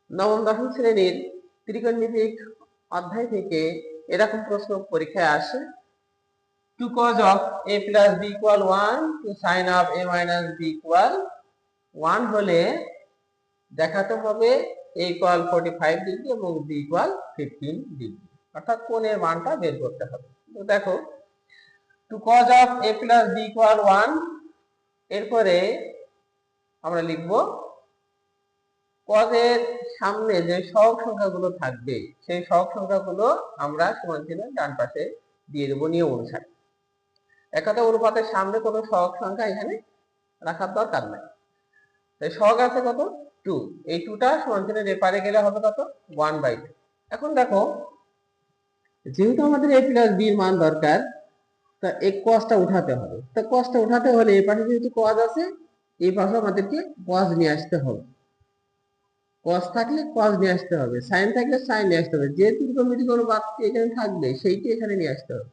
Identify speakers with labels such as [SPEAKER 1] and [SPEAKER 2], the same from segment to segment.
[SPEAKER 1] নবম দশম শ্রেণীর ত্রিকোণমিতিক অধ্যায় থেকে এরকম প্রশ্ন পরীক্ষায় আসে। Two cos of a plus b equal 1 two sin of a minus b equal 1 হলে দেখাতে হবে a equal 45 ডিগ্রি এবং b equal 15 ডিগ্রি, অর্থাৎ কোণের মানটা বের করতে হবে। তো দেখো, two cos of a plus b equal 1, এরপরে আমরা লিখব কজের সামনে যে সহগ সংখ্যাগুলো থাকবে সেই সহগ সংখ্যাগুলো আমরা সমান চিহ্নের ডান পাশে দিয়ে দেবো নিয়ম অনুসারে। একটা অনুপাতের সামনে কোনো সহগ সংখ্যা এখানে রাখার দরকার নাই। তাই সহগ আছে কত? 2। এই 2টা সমান চিহ্নের এপারে গেলে হবে কত? 1/2। এখন দেখো, যেহেতু আমাদের a প্লাস b এর মান দরকার, তা এই cosটা উঠাতে হবে। তা cosটা উঠাতে হলে এই পাশে যেহেতু cos আছে, এই পাশে আমাদেরকে cos নিয়ে আসতে হবে। cos থাকলে cos নিয়ে আসতে হবে, sin থাকলে sin নিয়ে আসতে হবে। যে ত্রিকোণমিতিক অনুপাতটি এখানে থাকবে সেইটি এখানে নিয়ে আসতে হবে।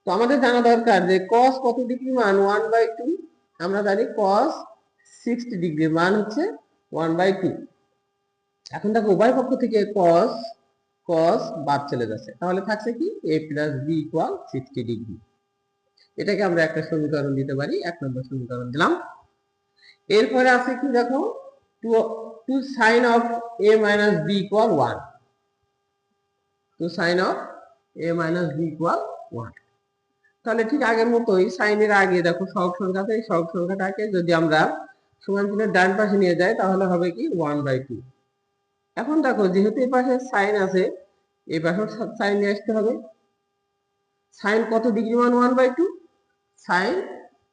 [SPEAKER 1] তো আমাদের জানা দরকার যে cos কত ডিগ্রি মান? 1/2। আমরা জানি cos 60 ডিগ্রি মান হচ্ছে 1/2। এখন দেখো উভয় পক্ষ থেকে cos বাদ চলে যাচ্ছে, তাহলে থাকছে কি? a plus b equal 60 degree. এটাকে আমরা একটা সমীকরণ দিতে পারি, 1 নম্বর সমীকরণ দিলাম। এরপরে আছে কি দেখো, two sin of a minus b equal 1, two sin of a minus b equal 1। তাহলে ঠিক আগের মতোই সাইনের আগে দেখো সহগ সংখ্যা আছে, এই সহগ সংখ্যাটাকে যদি আমরা সমান চিহ্নের ডান পাশে নিয়ে যাই তাহলে হবে কি? 1/2। এখন দেখো, যেহেতু এই পাশে সাইন আছে, এই পাশে সাইন নিয়ে আসতে হবে। সাইন কত ডিগ্রি মান? 1/2। সাইন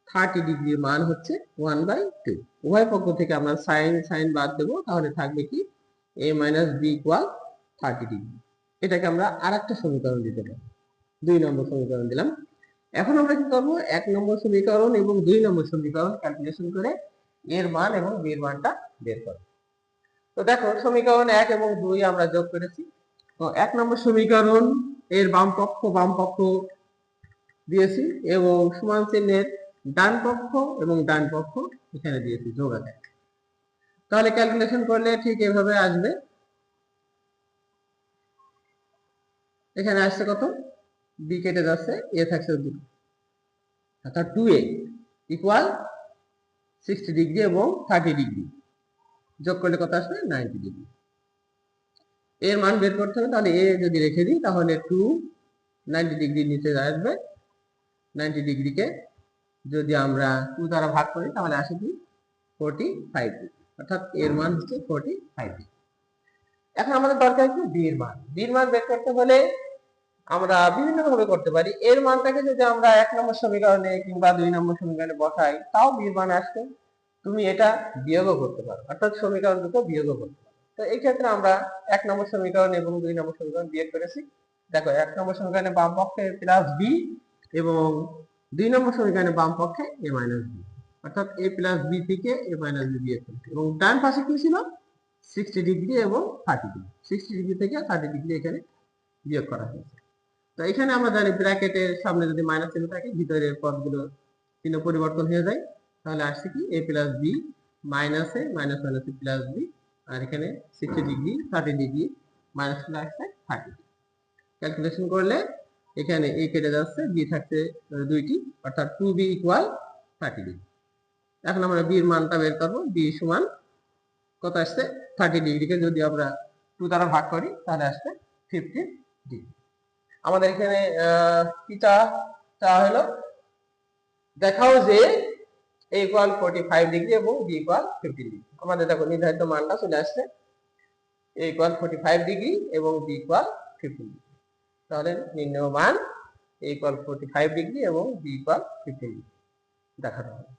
[SPEAKER 1] 30 ডিগ্রির মান হচ্ছে 1/2। উভয় পক্ষ থেকে আমরা সাইন বাদ দেবো, তাহলে থাকবে কি? a minus b equal 30 degree. এটাকে আমরা আরেকটা সমীকরণ দিতে পারি, 2 নম্বর সমীকরণ দিলাম। এখন আমরা কি করবো? 1 নম্বর সমীকরণ এবং 2 নম্বর সমীকরণ ক্যালকুলেশন করে এর মান এবং b এর মানটা বের করব। তো দেখো, সমীকরণ 1 এবং 2 আমরা যোগ করেছি। তো 1 নম্বর সমীকরণ এর বাম পক্ষ দিয়েছি এবং সমান চিহ্নের ডান পক্ষ এবং ডান পক্ষ এখানে দিয়েছি যোগ আকারে। তাহলে ক্যালকুলেশন করলে ঠিক এভাবে আসবে। এখানে আসছে কত? b কেটে যাচ্ছে, a থাকছে 2, অর্থাৎ 2a ইকুয়াল 60 ডিগ্রি এবং 30 ডিগ্রি যোগ করলে কত আসবে? 90 ডিগ্রি। এর মান বের করতে হবে, তাহলে a যদি রেখে দিই তাহলে 2 90 ডিগ্রি নিচে আসবে। 90 ডিগ্রিকে যদি আমরা 2 দ্বারা ভাগ করি তাহলে আসে কি? 45 ডিগ্রি, অর্থাৎ এর মান হচ্ছে 45 ডিগ্রি। এখন আমাদের দরকার কি? b এর মান। b এর মান বের করতে হলে আমরা বিভিন্ন ভাবে করতে পারি। এর মানটাকে যদি আমরা 1 নম্বর সমীকরণে কিংবা 2 নম্বর সমীকরণে বসাই তাও b এর মান আসবে। তুমি এটা বিয়োগও করতে পারো, অর্থাৎ সমীকরণ দুটো বিয়োগও করতে পারো। তো এই ক্ষেত্রে আমরা 1 নম্বর সমীকরণ এবং 2 নম্বর সমীকরণ বিয়োগ করেছি। দেখো, 1 নম্বর সমীকরণে বাম পক্ষে প্লাস b এবং 2 নম্বর সমীকরণে বাম পক্ষে a minus b, অর্থাৎ a plus b থেকে a minus b বিয়োগ করেছি। এবং ডান পাশে কি ছিল? 60 ডিগ্রি এবং 30 ডিগ্রি। 60 ডিগ্রি থেকে 30 ডিগ্রি এখানে বিয়োগ করা হয়েছে। তো এখানে আমরা জানি ব্র্যাকেটের সামনে যদি মাইনাস চিহ্ন থাকে ভিতরের পদগুলো চিহ্ন পরিবর্তন হয়ে যায়, তাহলে আসছে কি? a plus b minus a minus minus a plus b, আর এখানে 60 ডিগ্রি 30 ডিগ্রি মাইনাস চলে আসছে 30। ক্যালকুলেশন করলে এখানে a কেটে যাচ্ছে, b থাকছে 2টি, অর্থাৎ 2b ইকুয়াল 30 ডিগ্রি। এখন আমরা b এর মানটা বের করব। b সমান কত আসছে? 30 ডিগ্রিকে যদি আমরা 2 দ্বারা ভাগ করি তাহলে আসছে 15 ডিগ্রি। আমাদের এখানে কি চাওয়া হলো? দেখাও যে a ইকুয়াল 45 ডিগ্রি এবং b ইকুয়াল 15 ডিগ্রি। আমাদের দেখো নির্ধারিত মানটা চলে আসছে, a ইকুয়াল 45 ডিগ্রি এবং b ইকুয়াল 15 ডিগ্রি। তাহলে নির্ণয় মান a ইকুয়াল 45 ডিগ্রি এবং b ইকুয়াল 15 ডিগ্রি দেখানো হবে।